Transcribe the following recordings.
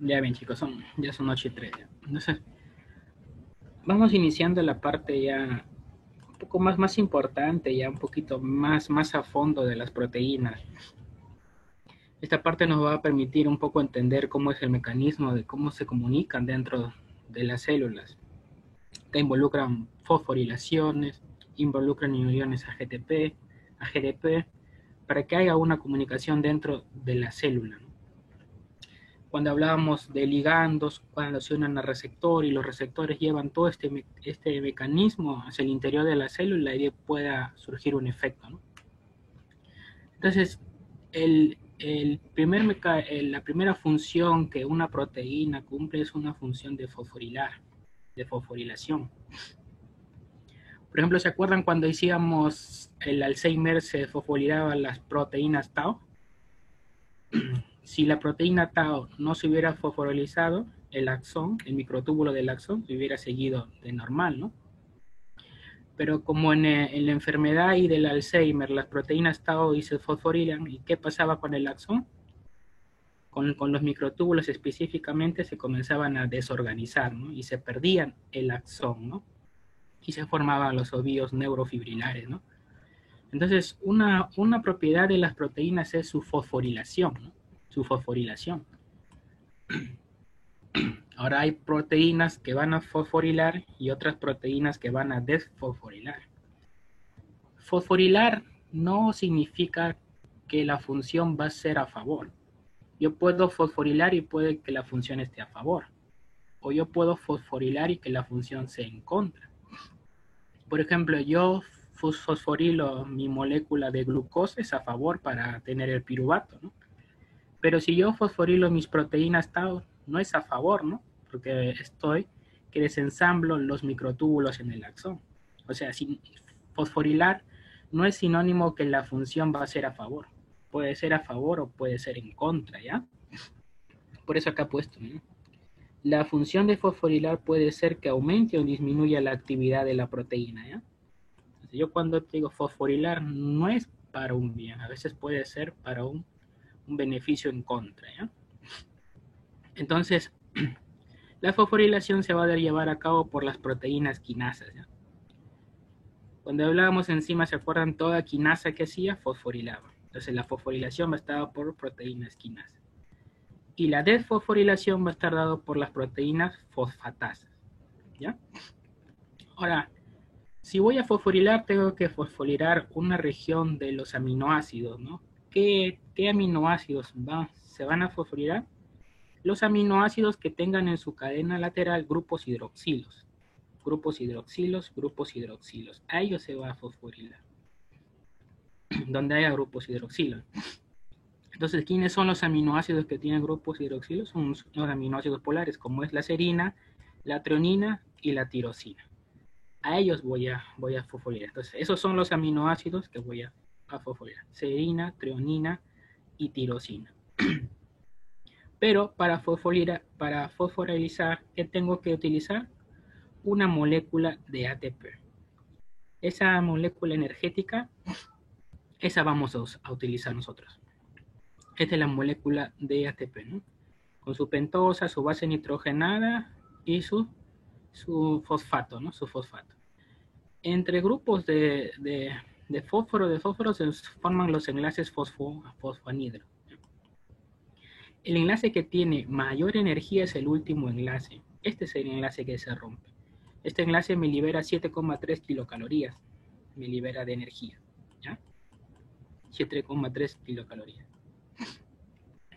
Ya ven, chicos, ya son 8:03. Entonces, vamos iniciando la parte ya un poco más importante, ya un poquito más a fondo de las proteínas. Esta parte nos va a permitir un poco entender cómo es el mecanismo de cómo se comunican dentro de las células, que involucran fosforilaciones, involucran iones AGTP, AGDP, para que haya una comunicación dentro de la célula. Cuando hablábamos de ligandos, cuando se unen al receptor y los receptores llevan todo este mecanismo hacia el interior de la célula y pueda surgir un efecto, ¿no? Entonces, la primera función que una proteína cumple es una función de fosforilación. Por ejemplo, ¿se acuerdan cuando hacíamos el Alzheimer se fosforilaban las proteínas Tau? Si la proteína Tau no se hubiera fosforilizado, el axón, el microtúbulo del axón, hubiera seguido de normal, ¿no? Pero como en la enfermedad y del Alzheimer las proteínas Tau y se fosforilan, ¿y qué pasaba con el axón? Con los microtúbulos específicamente se comenzaban a desorganizar, ¿no? Y se perdían el axón, ¿no? Y se formaban los ovillos neurofibrilares, ¿no? Entonces, una propiedad de las proteínas es su fosforilación, ¿no? Su fosforilación. Ahora hay proteínas que van a fosforilar y otras proteínas que van a desfosforilar. Fosforilar no significa que la función va a ser a favor. Yo puedo fosforilar y puede que la función esté a favor. O yo puedo fosforilar y que la función sea en contra. Por ejemplo, yo fosforilo mi molécula de glucosa es a favor para tener el piruvato, ¿no? Pero si yo fosforilo mis proteínas Tau, no es a favor, ¿no? Porque que desensamblo los microtúbulos en el axón. O sea, fosforilar no es sinónimo que la función va a ser a favor. Puede ser a favor o puede ser en contra, ¿ya? Por eso acá he puesto, ¿no? La función de fosforilar puede ser que aumente o disminuya la actividad de la proteína, ¿ya? Entonces, yo cuando digo fosforilar no es para un bien, a veces puede ser para un beneficio en contra, ¿ya? Entonces, la fosforilación se va a llevar a cabo por las proteínas quinasas, ¿ya? Cuando hablábamos de enzimas, ¿se acuerdan? Toda quinasa que hacía fosforilaba. Entonces la fosforilación va a estar por proteínas quinasas. Y la desfosforilación va a estar dado por las proteínas fosfatasas, ¿ya? Ahora, si voy a fosforilar, tengo que fosforilar una región de los aminoácidos, ¿no? ¿Qué aminoácidos se van a fosforilar? Los aminoácidos que tengan en su cadena lateral grupos hidroxilos. Grupos hidroxilos, grupos hidroxilos. A ellos se va a fosforilar. Donde haya grupos hidroxilos. Entonces, ¿quiénes son los aminoácidos que tienen grupos hidroxilos? Son los aminoácidos polares, como es la serina, la treonina y la tirosina. A ellos voy a fosforilar. Entonces, esos son los aminoácidos que voy a fosforilar. Serina, treonina y tirosina. Pero para fosforilizar, ¿qué tengo que utilizar? Una molécula de ATP. Esa molécula energética, esa vamos a utilizar nosotros. Esta es la molécula de ATP, ¿no? Con su pentosa, su base nitrogenada y su fosfato, ¿no? Su fosfato. Entre grupos de fósforo se forman los enlaces fosfanidro. El enlace que tiene mayor energía es el último enlace. Este es el enlace que se rompe. Este enlace me libera 7,3 kilocalorías. Me libera de energía, ¿ya? 7,3 kilocalorías.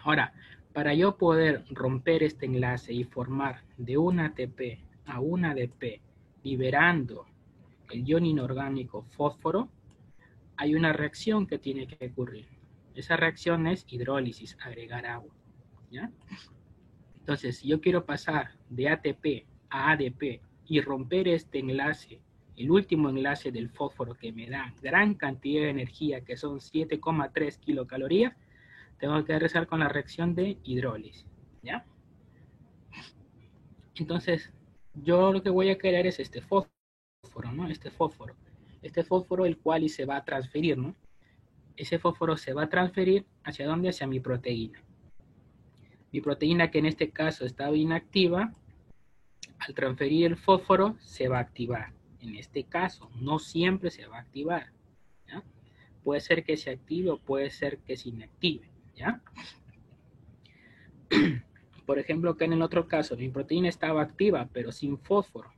Ahora, para yo poder romper este enlace y formar de un ATP a un ADP, liberando el ion inorgánico fósforo, hay una reacción que tiene que ocurrir. Esa reacción es hidrólisis, agregar agua, ¿ya? Entonces, si yo quiero pasar de ATP a ADP y romper este enlace, el último enlace del fósforo que me da gran cantidad de energía, que son 7,3 kilocalorías, tengo que realizar con la reacción de hidrólisis, ¿ya? Entonces, yo lo que voy a querer es este fósforo, ¿no? Este fósforo el cual se va a transferir, ¿no? Ese fósforo se va a transferir ¿hacia dónde? Hacia mi proteína. Mi proteína, que en este caso estaba inactiva, al transferir el fósforo se va a activar. En este caso, no siempre se va a activar, ¿ya? Puede ser que se active o puede ser que se inactive, ¿ya? Por ejemplo, acá en el otro caso, mi proteína estaba activa, pero sin fósforo.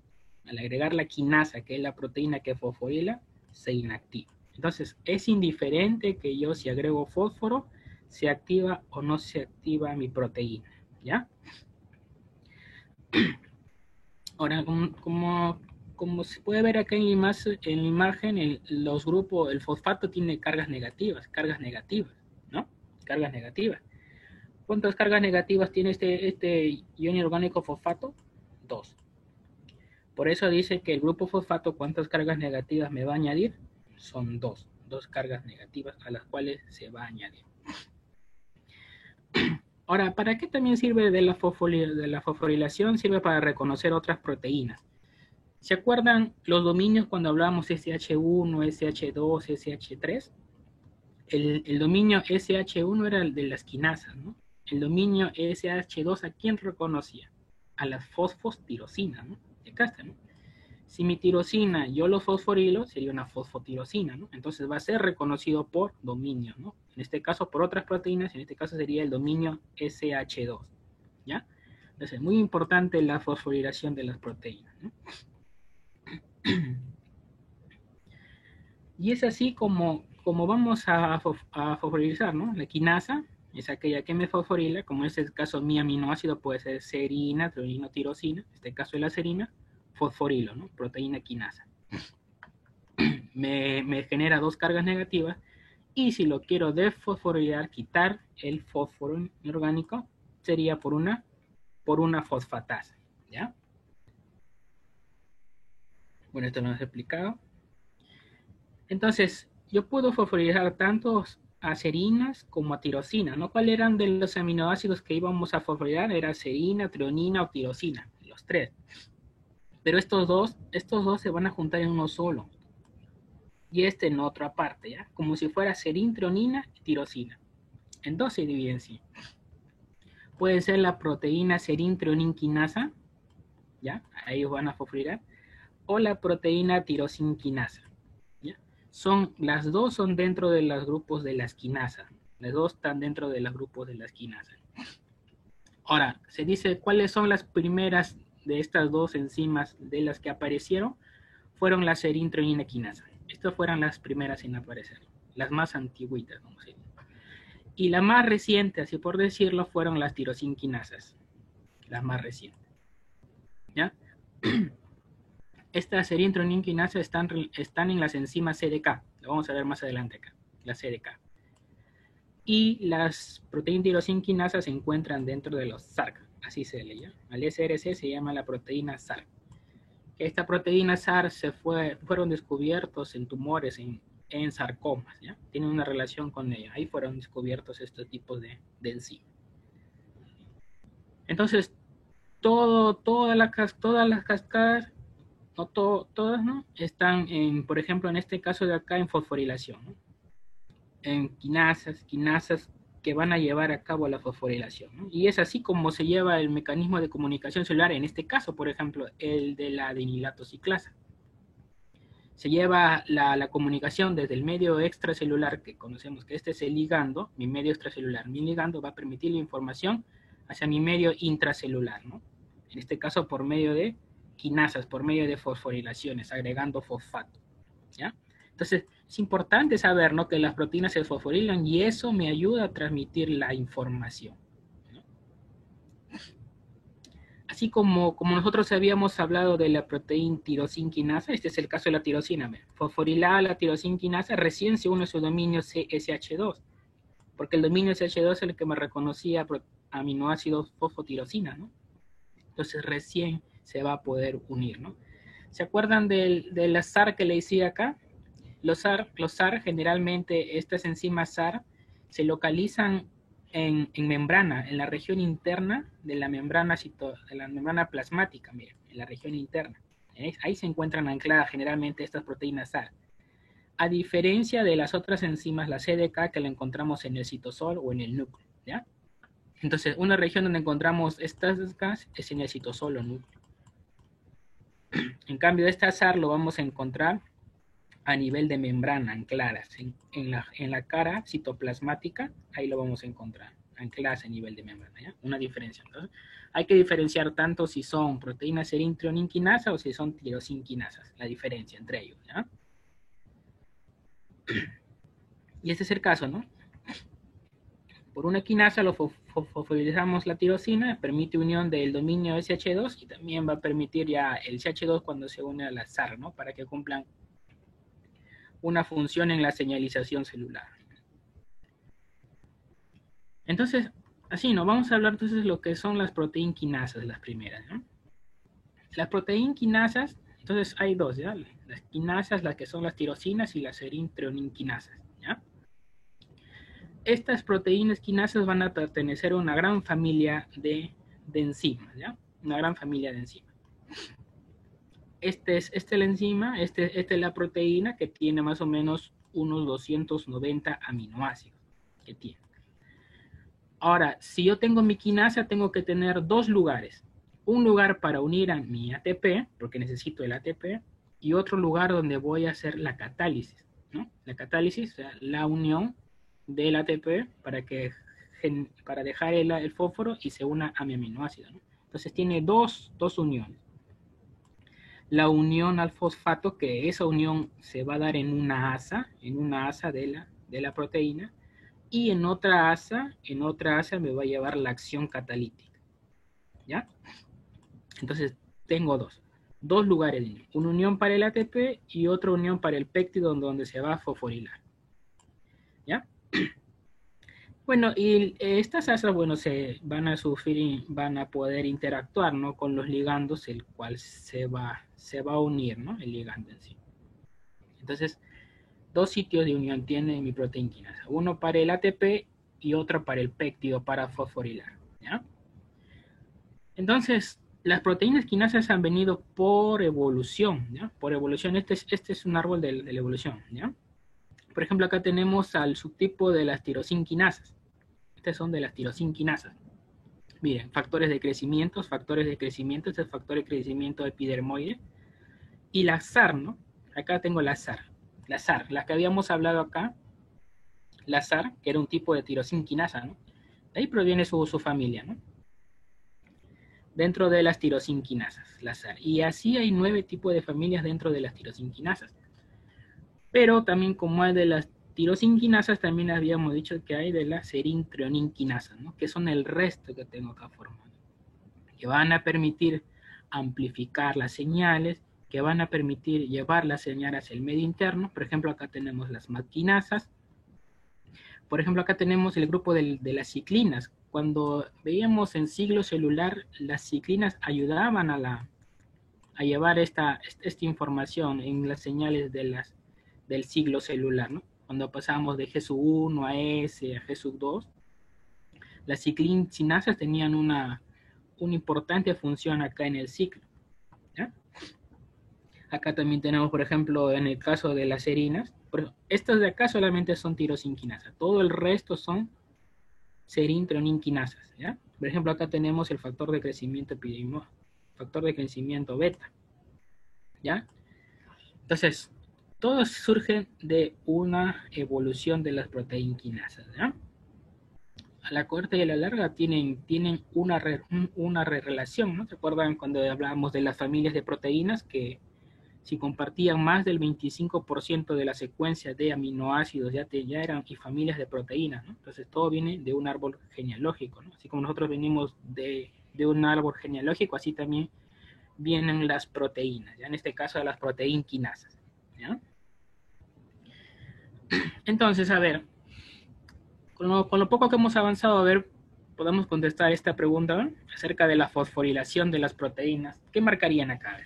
Al agregar la quinasa, que es la proteína que fosforila, se inactiva. Entonces, es indiferente que yo, si agrego fósforo, se activa o no se activa mi proteína, ¿ya? Ahora, como se puede ver acá en la imagen, los grupos, el fosfato tiene cargas negativas, ¿no? Cargas negativas. ¿Cuántas cargas negativas tiene este ion orgánico fosfato? 2. Por eso dice que el grupo fosfato, ¿cuántas cargas negativas me va a añadir? Son 2. 2 cargas negativas a las cuales se va a añadir. Ahora, ¿para qué también sirve de la fosforilación? Sirve para reconocer otras proteínas. ¿Se acuerdan los dominios cuando hablábamos SH1, SH2, SH3? El dominio SH1 era el de las quinasas, ¿no? El dominio SH2, ¿a quién reconocía? A las fosfotirosinas, ¿no? Acá está, ¿no? Si mi tirosina yo lo fosforilo, sería una fosfotirosina, ¿no? Entonces va a ser reconocido por dominio, ¿no? En este caso por otras proteínas, en este caso sería el dominio SH2, ¿ya? Entonces es muy importante la fosforilación de las proteínas, ¿no? Y es así como vamos a fosforilizar, ¿no? La quinasa es aquella que me fosforila, como en este caso mi aminoácido puede ser serina, treonina, tirosina, en este caso es la serina, fosforilo, ¿no? Proteína quinasa. Me genera 2 cargas negativas y si lo quiero desfosforilar, quitar el fósforo orgánico, sería por una fosfatasa, ¿ya? Bueno, esto lo hemos explicado. Entonces, yo puedo fosforilizar tanto a serinas como a tirosina, ¿no? ¿Cuáles eran de los aminoácidos que íbamos a fosforilar? Era serina, treonina o tirosina, los 3. Pero estos dos se van a juntar en uno solo. Y este en otra parte, ¿ya? Como si fuera serin, treonina y tirosina. En 2 se dividen, sí. Puede ser la proteína serin, treonin quinasa, ¿ya? Ahí van a fosforilar. O la proteína tirosin quinasa. Las dos son dentro de los grupos de las quinasas. Las dos están dentro de los grupos de las quinasas. Ahora, se dice cuáles son las primeras de estas dos enzimas de las que aparecieron. Fueron la serintronina quinasa. Estas fueron las primeras en aparecer. Las más antiguitas, vamos a decir. Y la más reciente, así por decirlo, fueron las tirosin quinasas. Las más recientes. ¿Ya? Estas serintronina quinasa están en las enzimas CDK. Lo vamos a ver más adelante acá. La CDK. Y las proteínas tirosin quinasa se encuentran dentro de los SARC. Así se le llama. Al SRC se llama la proteína SARC. Esta proteína SARC fueron descubiertos en tumores, en sarcomas. ¿Ya? Tienen una relación con ella. Ahí fueron descubiertos estos tipos de enzimas. Entonces, todas las cascadas, no todas, ¿no? Están por ejemplo, en este caso de acá, en fosforilación, ¿no? En quinasas que van a llevar a cabo la fosforilación, ¿no? Y es así como se lleva el mecanismo de comunicación celular, en este caso, por ejemplo, el de la adenilato ciclasa. Se lleva la comunicación desde el medio extracelular, que conocemos que este es el ligando, mi medio extracelular. Mi ligando va a permitir la información hacia mi medio intracelular, ¿no? En este caso por medio de quinasas, por medio de fosforilaciones, agregando fosfato, ¿ya? Entonces, es importante saber, ¿no?, que las proteínas se fosforilan y eso me ayuda a transmitir la información, ¿no? Así como nosotros habíamos hablado de la proteína tirosin quinasa, este es el caso de la tirosina. Fosforilada la tirosin quinasa, recién se une su dominio SH2, porque el dominio SH2 es el que me reconocía aminoácidos fosfotirosina, ¿no? Entonces recién se va a poder unir, ¿no? ¿Se acuerdan de la SAR que le decía acá? Los SAR generalmente, estas enzimas SAR, se localizan en membrana, en la región interna de la membrana plasmática, miren, en la región interna. Ahí se encuentran ancladas generalmente estas proteínas SAR. A diferencia de las otras enzimas, la CDK, que la encontramos en el citosol o en el núcleo, ¿ya? Entonces, una región donde encontramos estas gas es en el citosol o núcleo. En cambio, este azar lo vamos a encontrar a nivel de membrana, ancladas. En la cara citoplasmática, ahí lo vamos a encontrar, ancladas a nivel de membrana, ¿ya? Una diferencia. Entonces, hay que diferenciar tanto si son proteínas serintrioninquinasas o si son tirosinquinasas, la diferencia entre ellos, ¿ya? Y este es el caso, ¿no? Por una quinasa lo fosforilizamos la tirosina, permite unión del dominio SH2 y también va a permitir ya el CH2 cuando se une al azar, ¿no? Para que cumplan una función en la señalización celular. Entonces, así, ¿no? Vamos a hablar entonces de lo que son las proteinquinasas, las primeras, ¿no? Las proteinquinasas, entonces hay dos, ¿ya? Las quinasas, las que son las tirosinas y las serintrioninquinasas, ¿ya? Estas proteínas quinasas van a pertenecer a una gran familia de enzimas, ¿ya? Una gran familia de enzimas. Esta es la enzima, esta es la proteína que tiene más o menos unos 290 aminoácidos que tiene. Ahora, si yo tengo mi quinasa, tengo que tener dos lugares. Un lugar para unir a mi ATP, porque necesito el ATP, y otro lugar donde voy a hacer la catálisis, ¿no? La catálisis, o sea, la unión del ATP para dejar el fósforo y se una a mi aminoácido, ¿no? Entonces tiene dos uniones. La unión al fosfato, que esa unión se va a dar en una asa de la proteína, y en otra asa me va a llevar la acción catalítica, ¿ya? Entonces tengo dos lugares de unión, una unión para el ATP y otra unión para el péptido donde se va a fosforilar, ¿ya? Bueno, y estas asas, bueno, se van a sufrir, van a poder interactuar, ¿no? Con los ligandos, el cual se va a unir, ¿no? El ligando en sí. Entonces, dos sitios de unión tiene mi proteína quinasa, uno para el ATP y otro para el péptido para fosforilar, ¿ya? Entonces, las proteínas quinasas han venido por evolución, ¿ya? Por evolución, este es un árbol de la evolución, ¿ya? Por ejemplo, acá tenemos al subtipo de las tirosinquinasas. Estas son de las tirosinquinasas. Miren, factores de crecimiento, este es factor de crecimiento epidermoide. Y la SAR, ¿no? Acá tengo la SAR, la que habíamos hablado acá, la SAR, que era un tipo de tirosinquinasa, ¿no? De ahí proviene su familia, ¿no? Dentro de las tirosinquinasas, la SAR. Y así hay 9 tipos de familias dentro de las tirosinquinasas. Pero también como hay de las tirosinquinasas, también habíamos dicho que hay de las serintrioninquinasas, ¿no? Que son el resto que tengo acá formado. Que van a permitir amplificar las señales, que van a permitir llevar las señales hacia el medio interno. Por ejemplo, acá tenemos las maquinasas. Por ejemplo, acá tenemos el grupo de las ciclinas. Cuando veíamos en ciclo celular, las ciclinas ayudaban a llevar esta información en las señales del ciclo celular, ¿no? Cuando pasamos de G1 a S, a G2, las ciclinasas tenían una importante función acá en el ciclo, ¿ya? Acá también tenemos, por ejemplo, en el caso de las serinas, estas de acá solamente son tirosinquinasas, todo el resto son serintrioninquinasas, ¿ya? Por ejemplo, acá tenemos el factor de crecimiento factor de crecimiento beta, ¿ya? Entonces, todos surgen de una evolución de las proteinquinasas, ¿ya? A la corta y a la larga tienen una relación, ¿no? ¿Se acuerdan cuando hablábamos de las familias de proteínas que si compartían más del 25% de la secuencia de aminoácidos ya eran y familias de proteínas, ¿no? Entonces todo viene de un árbol genealógico, ¿no? Así como nosotros venimos de un árbol genealógico, así también vienen las proteínas, ¿ya? En este caso las proteinquinasas, ¿ya? Entonces, a ver, con lo poco que hemos avanzado, a ver, podemos contestar esta pregunta, ¿no? Acerca de la fosforilación de las proteínas. ¿Qué marcarían acá?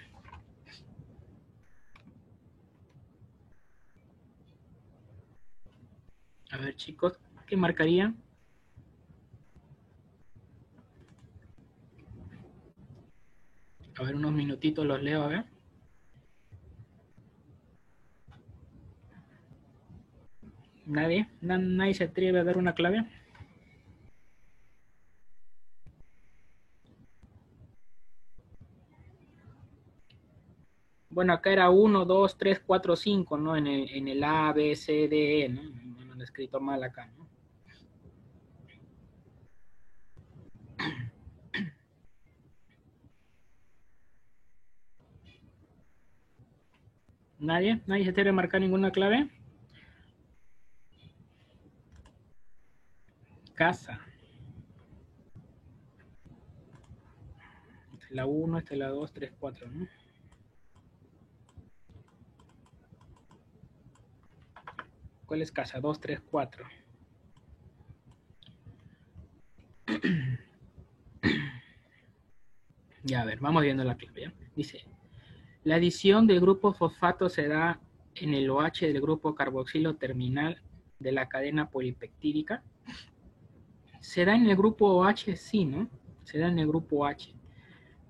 A ver, chicos, ¿qué marcarían? A ver, unos minutitos los leo, a ver. ¿Nadie? ¿Nadie se atreve a dar una clave? Bueno, acá era 1, 2, 3, 4, 5, ¿no? En el A, B, C, D, E, ¿no? No lo he escrito mal acá, ¿no? ¿Nadie? ¿Nadie se quiere marcar ninguna clave? Casa. Esta es la 1, esta es la 2, 3, 4, ¿no? ¿Cuál es casa? 2, 3, 4. Ya, a ver, vamos viendo la clave, ¿ya? Dice, la adición del grupo fosfato se da en el OH del grupo carboxilo terminal de la cadena polipeptídica. Se da en el grupo OH, sí, ¿no? Se da en el grupo OH.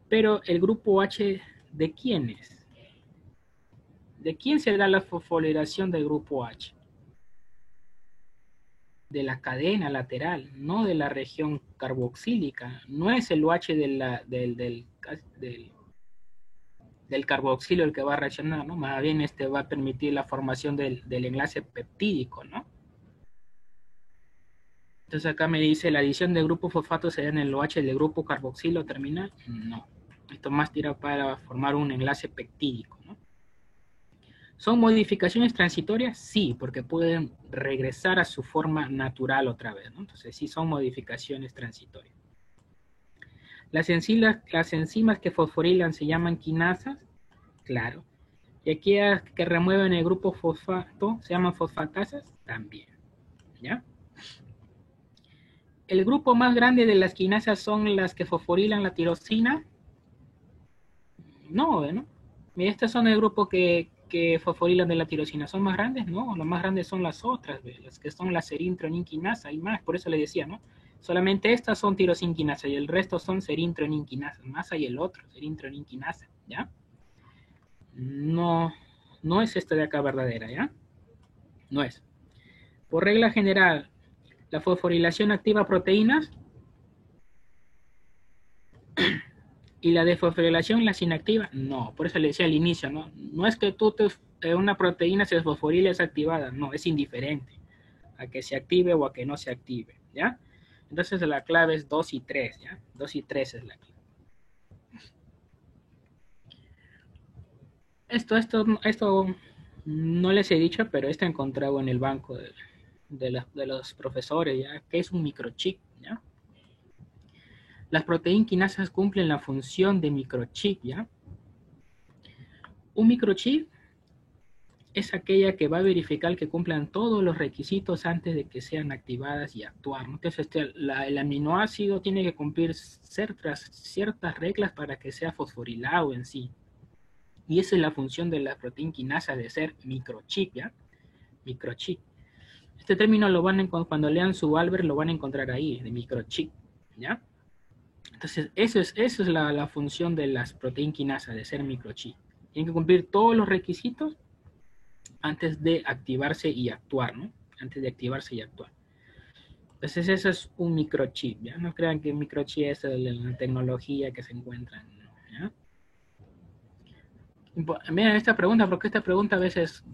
Pero el grupo OH, ¿de quién es? ¿De quién se da la fosforilación del grupo OH? De la cadena lateral, no de la región carboxílica. No es el OH del carboxilo el que va a reaccionar, ¿no? Más bien este va a permitir la formación del enlace peptídico, ¿no? Entonces acá me dice, ¿la adición del grupo fosfato se da en el OH del grupo carboxilo terminal? No. Esto más tira para formar un enlace peptídico, ¿no? ¿Son modificaciones transitorias? Sí, porque pueden regresar a su forma natural otra vez, ¿no? Entonces sí son modificaciones transitorias. Las enzimas que fosforilan se llaman quinasas, claro. Y aquellas que remueven el grupo fosfato se llaman fosfatasas, también, ¿ya? El grupo más grande de las quinasas son las que fosforilan la tirosina. No, ¿no? Estas son el grupo que fosforilan de la tirosina. ¿Son más grandes? No, las más grandes son las otras, las que son la serintroninquinasa y más, por eso le decía, ¿no? Solamente estas son tirosinquinasa y el resto son serintroninquinasa. Más hay el otro, serintroninquinasa, ¿ya? No, no es esta de acá verdadera, ¿ya? No es. Por regla general, la fosforilación activa proteínas y la desfosforilación las inactiva. No, por eso le decía al inicio, ¿no? No es que una proteína se desfosforile es activada, no, es indiferente a que se active o a que no se active, ¿ya? Entonces la clave es 2 y 3, ¿ya? 2 y 3 es la clave. Esto no les he dicho, pero esto he encontrado en el banco de los profesores, ¿ya? ¿Qué es un microchip, ¿ya? Las proteínquinasas cumplen la función de microchip, ¿ya? Un microchip es aquella que va a verificar que cumplan todos los requisitos antes de que sean activadas y actuar, ¿no? Entonces, el aminoácido tiene que cumplir ciertas reglas para que sea fosforilado en sí. Y esa es la función de la proteínquinasa, de ser microchip, ¿ya? Microchip. Este término lo van a cuando lean su Albert lo van a encontrar ahí, de microchip, ¿ya? Entonces, eso es la función de las proteínquinasas, de ser microchip. Tienen que cumplir todos los requisitos antes de activarse y actuar, ¿no? Antes de activarse y actuar. Entonces, eso es un microchip, ¿ya? No crean que un microchip es la tecnología que se encuentra, ¿ya? Miren esta pregunta, porque esta pregunta a veces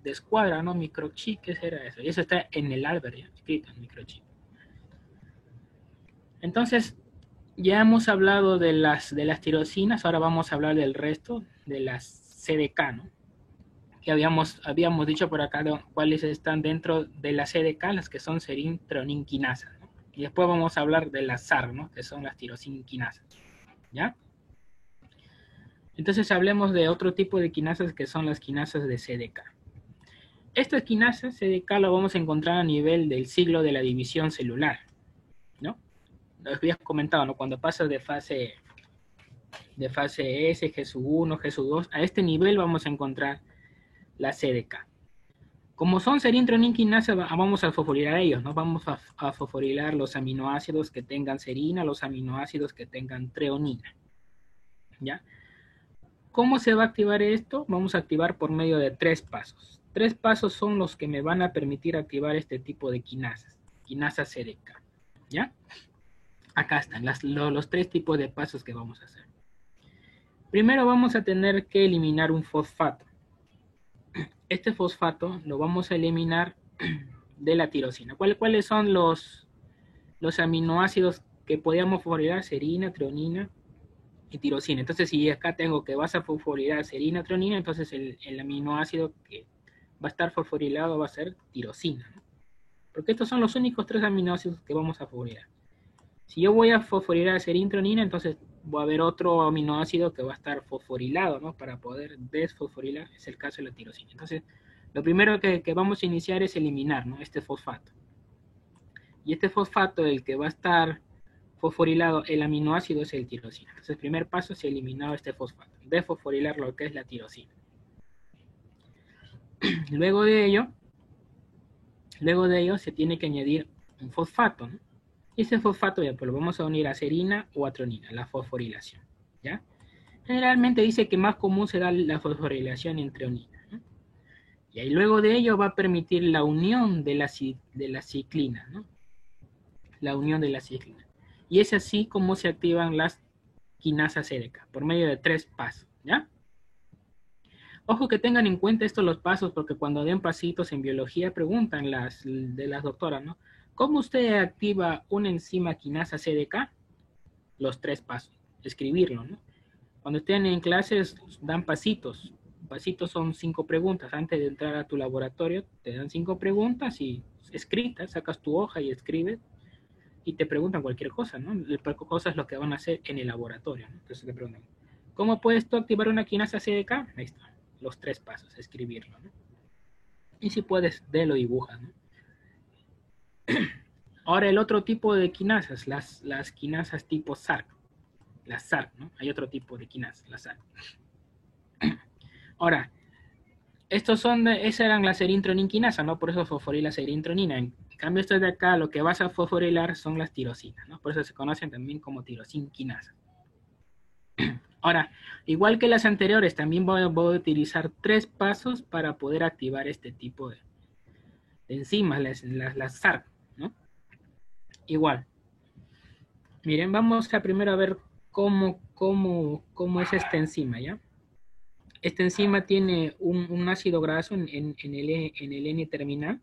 descuadra, ¿no? Microchip, ¿qué será eso? Y eso está en el Albert, ¿ya? Escrito en microchip. Entonces, ya hemos hablado de las tirosinas, ahora vamos a hablar del resto, de las CDK, ¿no? Que habíamos dicho por acá cuáles están dentro de la CDK, las que son serintroninquinasas, ¿no? Y después vamos a hablar de las SAR, ¿no? Que son las tirosinquinasas, ¿ya? Entonces hablemos de otro tipo de quinasas que son las quinasas de CDK. Estas quinasas CDK lo vamos a encontrar a nivel del ciclo de la división celular, ¿no? Lo habías comentado, ¿no? Cuando pasas de fase S, G1, G2, a este nivel vamos a encontrar la CDK. Como son serintroninquinasas, vamos a fosforilar ellos, ¿no? Vamos a fosforilar los aminoácidos que tengan serina, los aminoácidos que tengan treonina, ¿ya? ¿Cómo se va a activar esto? Vamos a activar por medio de 3 pasos. 3 pasos son los que me van a permitir activar este tipo de quinasas CDK, ¿ya? Acá están los 3 tipos de pasos que vamos a hacer. Primero vamos a tener que eliminar un fosfato. Este fosfato lo vamos a eliminar de la tirosina. ¿Cuáles son los aminoácidos que podíamos fosforilar? Serina, treonina y tirosina. Entonces, si acá tengo que vas a fosforilar serina, treonina, entonces el aminoácido que va a estar fosforilado va a ser tirosina, ¿no? Porque estos son los únicos 3 aminoácidos que vamos a fosforilar. Si yo voy a fosforilar serina, treonina, entonces va a haber otro aminoácido que va a estar fosforilado, ¿no? Para poder desfosforilar, es el caso de la tirosina. Entonces, lo primero que vamos a iniciar es eliminar, ¿no? Este fosfato. Y este fosfato, el que va a estar fosforilado, el aminoácido es el tirosina. Entonces, el primer paso es eliminar este fosfato, desfosforilar lo que es la tirosina. Luego de ello se tiene que añadir un fosfato, ¿no? Y ese fosfato ya pues lo vamos a unir a serina o a treonina, la fosforilación, ¿ya? Generalmente dice que más común será la fosforilación en treonina, ¿no? Y ahí luego de ello va a permitir la unión de la ciclina, ¿no? La unión de la ciclina. Y es así como se activan las quinasas CDK, por medio de 3 pasos, ¿ya? Ojo que tengan en cuenta estos los pasos, porque cuando den pasitos en biología preguntan las doctoras, ¿no? ¿Cómo usted activa una enzima quinasa CDK? Los 3 pasos, escribirlo, ¿no? Cuando estén en clases dan pasitos. Pasitos son 5 preguntas. Antes de entrar a tu laboratorio te dan 5 preguntas y escritas, sacas tu hoja y escribes y te preguntan cualquier cosa, ¿no? Cualquier cosa es lo que van a hacer en el laboratorio, ¿no? Entonces te preguntan, ¿cómo puedes tú activar una quinasa CDK? Ahí está, los 3 pasos, escribirlo, ¿no? Y si puedes, lo dibujas, ¿no? Ahora el otro tipo de quinasas, las quinasas tipo SARC, las SARC, ¿no? Hay otro tipo de quinasas, las SARC. Ahora, esa eran la serintroninquinasa, ¿no? Por eso fosforila serintronina. En cambio, esto de acá, lo que vas a fosforilar son las tirosinas, ¿no? Por eso se conocen también como tirosinquinasa. Ahora, igual que las anteriores, también voy a utilizar 3 pasos para poder activar este tipo de enzimas, las SARC, ¿no? Igual. Miren, vamos a primero a ver cómo es esta enzima, ¿ya? Esta enzima tiene un ácido graso en el N terminal.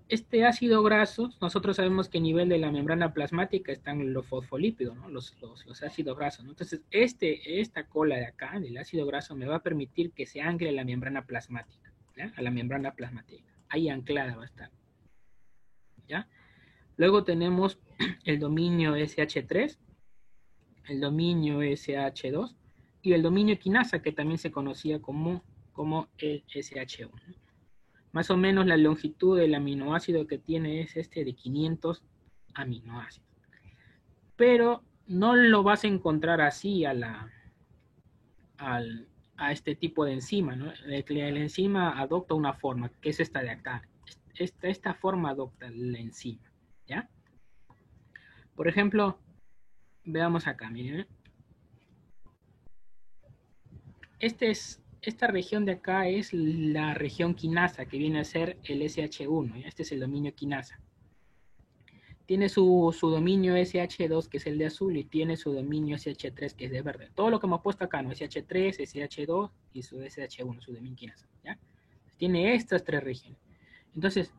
Este ácido graso, nosotros sabemos que a nivel de la membrana plasmática están los fosfolípidos, ¿no? Los ácidos grasos, ¿no? Entonces, esta cola de acá, del ácido graso, me va a permitir que se ancle a la membrana plasmática, ¿ya? A la membrana plasmática. Ahí anclada va a estar, ¿ya? Luego tenemos el dominio SH3, el dominio SH2 y el dominio quinasa, que también se conocía como el SH1. Más o menos la longitud del aminoácido que tiene es de 500 aminoácidos. Pero no lo vas a encontrar así a este tipo de enzima, ¿no? La enzima adopta una forma, que es esta de acá. Esta forma adopta la enzima, ¿ya? Por ejemplo, veamos acá, miren. Esta región de acá es la región quinasa, que viene a ser el SH1. Este es el dominio quinasa. Tiene su dominio SH2, que es el de azul, y tiene su dominio SH3, que es de verde. Todo lo que hemos puesto acá, ¿no? SH3, SH2 y su SH1, su dominio quinasa, ¿ya? Tiene estas 3 regiones. Entonces,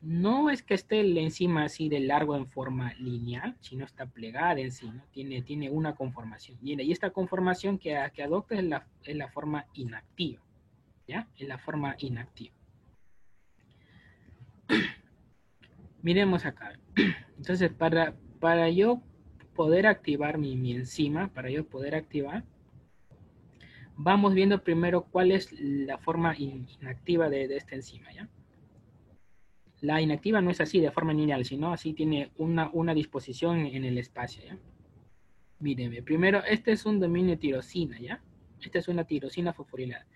no es que esté la enzima así de largo en forma lineal, sino está plegada en sí, ¿no? Tiene una conformación. Y esta conformación que adopta es la forma inactiva, ¿ya? Es la forma inactiva. Miremos acá. Entonces, para yo poder activar mi enzima, vamos viendo primero cuál es la forma inactiva de esta enzima, ¿ya? La inactiva no es así de forma lineal, sino así tiene una disposición en el espacio, ¿ya? Mírenme, primero, este es un dominio tirosina, ¿ya? Esta es una tirosina fosforilada.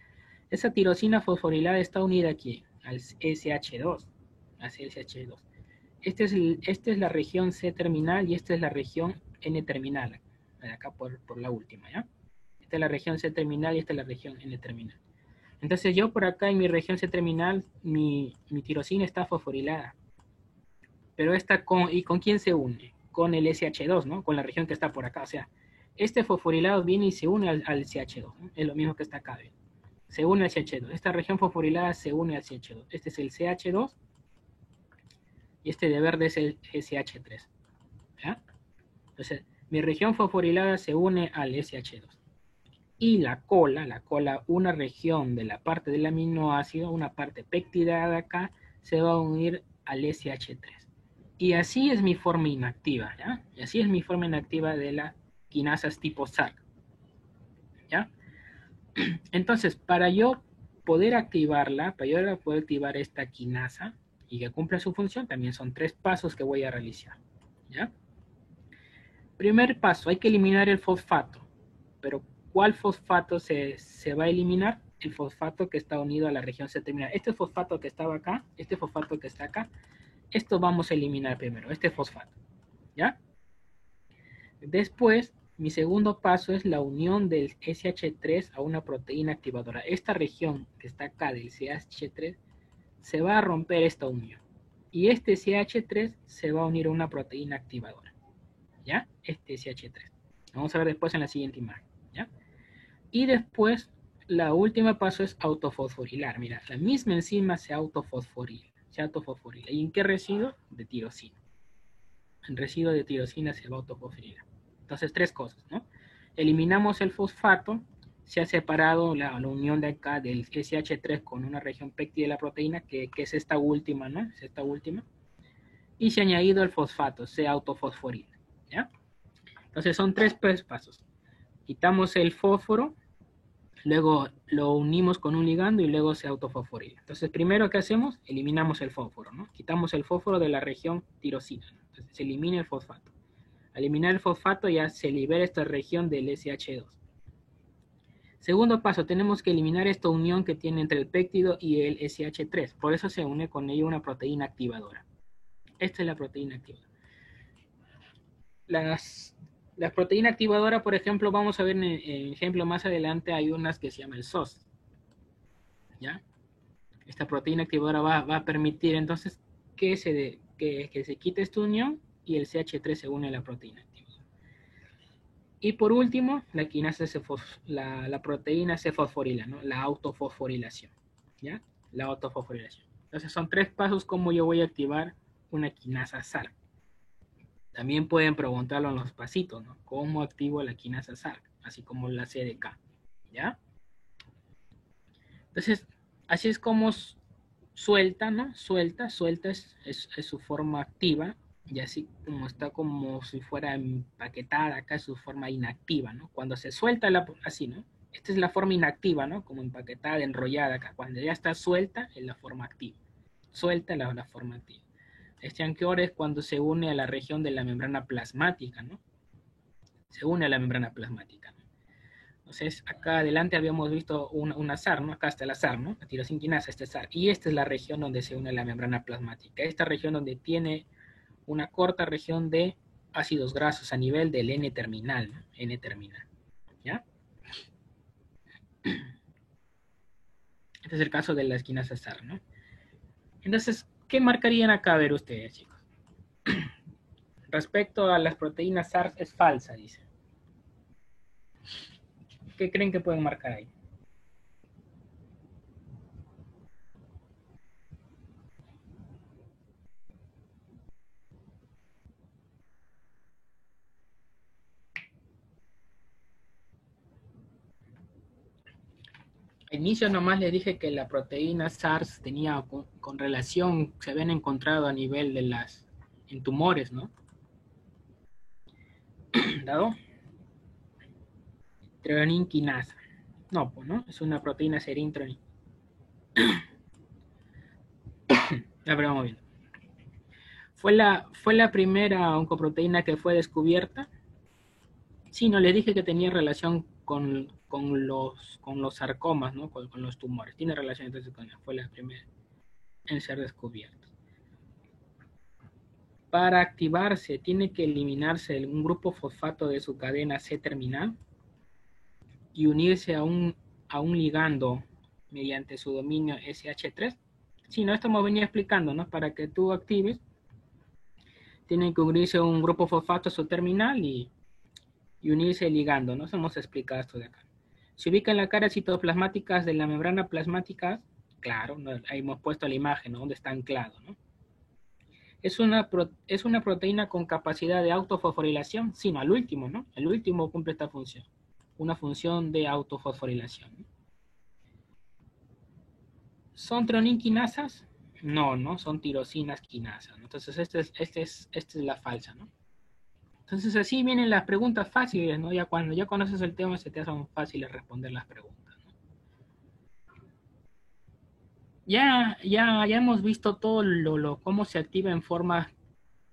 Esa tirosina fosforilada está unida aquí, al SH2, hacia el SH2. Esta es la región C terminal y esta es la región N terminal, acá por la última, ¿ya? Esta es la región C terminal y esta es la región N terminal. Entonces yo por acá en mi región C terminal, mi tirosina está fosforilada. Pero ¿y con quién se une? Con el SH2, ¿no? Con la región que está por acá. O sea, Este fosforilado viene y se une al CH2, ¿no? Es lo mismo que está acá, ¿ven? Se une al CH2. Esta región fosforilada se une al CH2. Este es el CH2 y este de verde es el SH3. ¿Ya? Entonces, mi región fosforilada se une al SH2. Y la cola, una región de la parte del aminoácido, una parte peptidada acá, se va a unir al SH3. Y así es mi forma inactiva, ¿ya? Y así es mi forma inactiva de las quinasas tipo SARC, ¿ya? Entonces, para yo poder activarla, para yo poder activar esta quinasa y que cumpla su función, también son 3 pasos que voy a realizar, ¿ya? Primer paso, hay que eliminar el fosfato. Pero, ¿cuál fosfato se va a eliminar? El fosfato que está unido a la región C-terminal. Este fosfato que estaba acá, este fosfato que está acá, esto vamos a eliminar primero, este fosfato, ¿ya? Después, mi segundo paso es la unión del SH3 a una proteína activadora. Esta región que está acá del CH3 se va a romper esta unión. Y este CH3 se va a unir a una proteína activadora, ¿ya? Este CH3. Vamos a ver después en la siguiente imagen, ¿ya? Y después, la última paso es autofosforilar. Mira, la misma enzima se autofosforila. ¿Y en qué residuo? De tirosina. En residuo de tirosina se va a autofosforilar. Entonces, 3 cosas, ¿no? Eliminamos el fosfato, se ha separado la unión de acá del SH3 con una región péptida de la proteína, que es esta última, ¿no? Es esta última. Y se ha añadido el fosfato, se autofosforila, ¿ya? Entonces, son 3 pasos. Quitamos el fósforo, luego lo unimos con un ligando y luego se autofosforila. Entonces, primero, ¿qué hacemos? Eliminamos el fósforo, ¿no? Quitamos el fósforo de la región tirosina, ¿no? Entonces, se elimina el fosfato. Al eliminar el fosfato ya se libera esta región del SH2. Segundo paso, tenemos que eliminar esta unión que tiene entre el péptido y el SH3. Por eso se une con ello una proteína activadora. Esta es la proteína activadora. Las proteínas activadoras, por ejemplo, vamos a ver en ejemplo más adelante, hay unas que se llama el SOS. ¿Ya? Esta proteína activadora va a permitir entonces que se quite esta unión y el CH3 se une a la proteína activadora. Y por último, la quinasa la proteína se fosforila, ¿no? La autofosforilación, ¿ya? La autofosforilación. Entonces son 3 pasos como yo voy a activar una quinasa SARC. También pueden preguntarlo en los pasitos, ¿no? ¿Cómo activo la quinasa SARC? Así como la CDK, ¿ya? Entonces, así es como suelta, ¿no? Suelta es su forma activa, y así como está como si fuera empaquetada, acá es su forma inactiva, ¿no? Cuando se suelta, así, ¿no? Esta es la forma inactiva, ¿no? Como empaquetada, enrollada acá. Cuando ya está suelta, es la forma activa. Suelta la forma activa. Este anquior es cuando se une a la región de la membrana plasmática, ¿no? Se une a la membrana plasmática, ¿no? Entonces, acá adelante habíamos visto una SAR, ¿no? Acá está la SAR, ¿no? La tirosinquinasa, este SAR. Y esta es la región donde se une la membrana plasmática. Esta región donde tiene una corta región de ácidos grasos a nivel del N-terminal, ¿no? N-terminal, ¿ya? Este es el caso de la esquinasa SAR, ¿no? Entonces, ¿qué marcarían acá a ver ustedes, chicos? Respecto a las proteínas SAR es falsa, dice. ¿Qué creen que pueden marcar ahí? Al inicio nomás les dije que la proteína SARS tenía con relación, se habían encontrado a nivel de en tumores, ¿no? ¿Dado? Treoninquinasa. No, pues, ¿no? Es una proteína serintronin. Ya veremos bien. ¿Fue la primera oncoproteína que fue descubierta? Sí, no, le dije que tenía relación con los sarcomas, ¿no? Con los tumores. Tiene relación, entonces fue la primera en ser descubierta. Para activarse, tiene que eliminarse un grupo fosfato de su cadena C-terminal y unirse a un ligando mediante su dominio SH3. Sí, no, esto me venía explicando, ¿no? Para que tú actives, tiene que unirse un grupo fosfato a su terminal y y unirse ligando, ¿no? Hemos explicado esto de acá. Se ubican las caras citoplasmáticas de la membrana plasmática, claro, ¿no? Ahí hemos puesto la imagen, ¿no? Donde está anclado, ¿no? Es una proteína con capacidad de autofosforilación, sino al último, ¿no? El último cumple esta función, una función de autofosforilación, ¿no? ¿Son troninquinasas? No, no, son tirosinas quinasas, ¿no? Entonces, esta es la falsa, ¿no? Entonces, así vienen las preguntas fáciles, ¿no? Ya cuando ya conoces el tema, se te hacen fáciles responder las preguntas, ¿no? Ya hemos visto todo cómo se activa en forma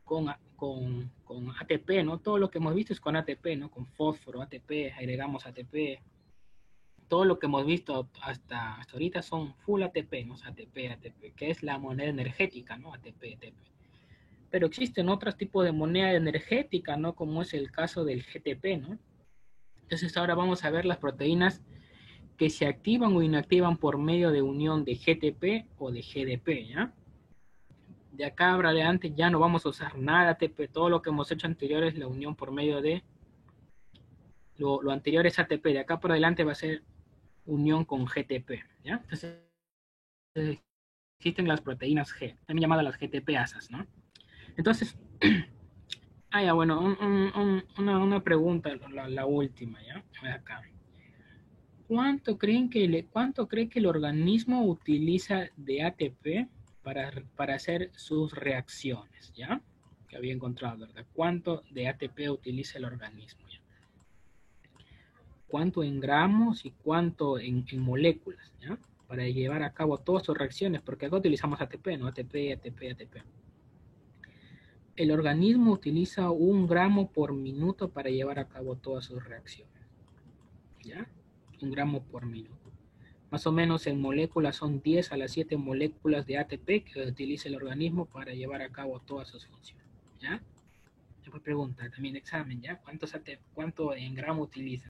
con ATP, ¿no? Todo lo que hemos visto es con ATP, ¿no? Con fósforo, ATP, agregamos ATP. Todo lo que hemos visto hasta ahorita son full ATP, ¿no? ATP, que es la moneda energética, ¿no? ATP. Pero existen otros tipos de moneda energética, ¿no? Como es el caso del GTP, ¿no? Entonces ahora vamos a ver las proteínas que se activan o inactivan por medio de unión de GTP o de GDP, ¿ya? De acá para adelante ya no vamos a usar nada ATP, todo lo que hemos hecho anterior es la unión por medio de, lo anterior es ATP, de acá para adelante va a ser unión con GTP, ¿ya? Entonces existen las proteínas G, también llamadas las GTP-asas, ¿no? Entonces, ya, bueno, una pregunta, la última, ¿ya? Acá. ¿Cuánto cree que el organismo utiliza de ATP para hacer sus reacciones, ¿ya? Que había encontrado, ¿verdad? ¿Cuánto de ATP utiliza el organismo, ¿ya? ¿Cuánto en gramos y cuánto en moléculas, ¿ya? Para llevar a cabo todas sus reacciones, porque acá utilizamos ATP, ¿no? ATP. El organismo utiliza 1 gramo por minuto para llevar a cabo todas sus reacciones, ¿ya? 1 gramo por minuto. Más o menos en moléculas son 10 a las 7 moléculas de ATP que utiliza el organismo para llevar a cabo todas sus funciones, ¿ya? Después pregunta, también examen, ¿ya? ¿Cuánto en gramo utiliza?